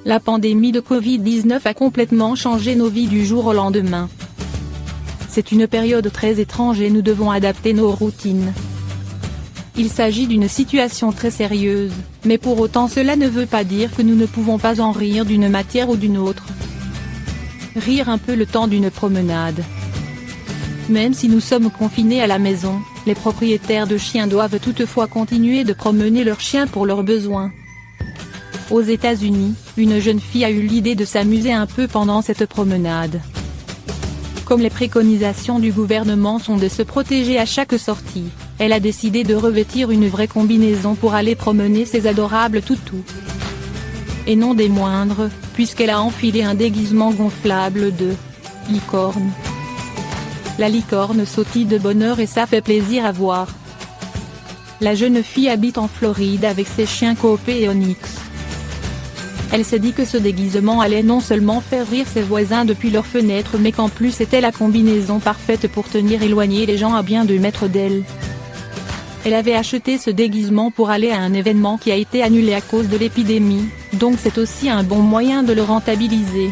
La pandémie de Covid-19 a complètement changé nos vies du jour au lendemain. C'est une période très étrange et nous devons adapter nos routines. Il s'agit d'une situation très sérieuse, mais pour autant cela ne veut pas dire que nous ne pouvons pas en rire d'une matière ou d'une autre. Rire un peu le temps d'une promenade. Même si nous sommes confinés à la maison, les propriétaires de chiens doivent toutefois continuer de promener leurs chiens pour leurs besoins. Aux États-Unis, une jeune fille a eu l'idée de s'amuser un peu pendant cette promenade. Comme les préconisations du gouvernement sont de se protéger à chaque sortie, elle a décidé de revêtir une vraie combinaison pour aller promener ses adorables toutous. Et non des moindres, puisqu'elle a enfilé un déguisement gonflable de licorne. La licorne sautille de bonheur et ça fait plaisir à voir. La jeune fille habite en Floride avec ses chiens Coopé et Onyx. Elle s'est dit que ce déguisement allait non seulement faire rire ses voisins depuis leur fenêtre mais qu'en plus c'était la combinaison parfaite pour tenir éloigné les gens à bien 2 mètres d'elle. Elle avait acheté ce déguisement pour aller à un événement qui a été annulé à cause de l'épidémie, donc c'est aussi un bon moyen de le rentabiliser.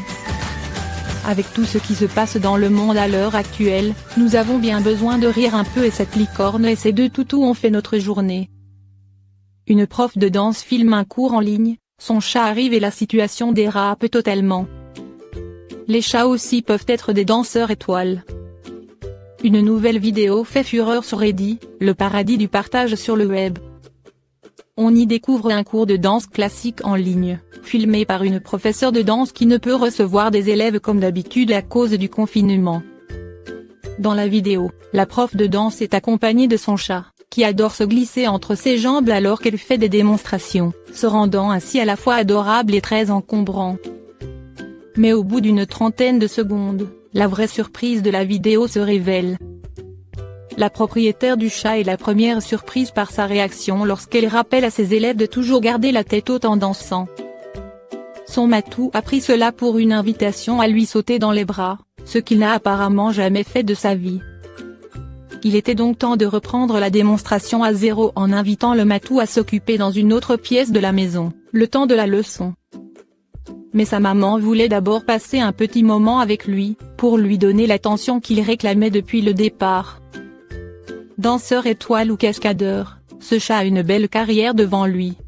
Avec tout ce qui se passe dans le monde à l'heure actuelle, nous avons bien besoin de rire un peu et cette licorne et ses 2 toutous ont fait notre journée. Une prof de danse filme un cours en ligne. Son chat arrive et la situation dérape totalement. Les chats aussi peuvent être des danseurs étoiles. Une nouvelle vidéo fait fureur sur Reddit, le paradis du partage sur le web. On y découvre un cours de danse classique en ligne, filmé par une professeure de danse qui ne peut recevoir des élèves comme d'habitude à cause du confinement. Dans la vidéo, la prof de danse est accompagnée de son chat, qui adore se glisser entre ses jambes alors qu'elle fait des démonstrations, se rendant ainsi à la fois adorable et très encombrant. Mais au bout d'une trentaine de secondes, la vraie surprise de la vidéo se révèle. La propriétaire du chat est la première surprise par sa réaction lorsqu'elle rappelle à ses élèves de toujours garder la tête haute en dansant. Son matou a pris cela pour une invitation à lui sauter dans les bras, ce qu'il n'a apparemment jamais fait de sa vie. Il était donc temps de reprendre la démonstration à zéro en invitant le matou à s'occuper dans une autre pièce de la maison, le temps de la leçon. Mais sa maman voulait d'abord passer un petit moment avec lui, pour lui donner l'attention qu'il réclamait depuis le départ. Danseur étoile ou cascadeur, ce chat a une belle carrière devant lui.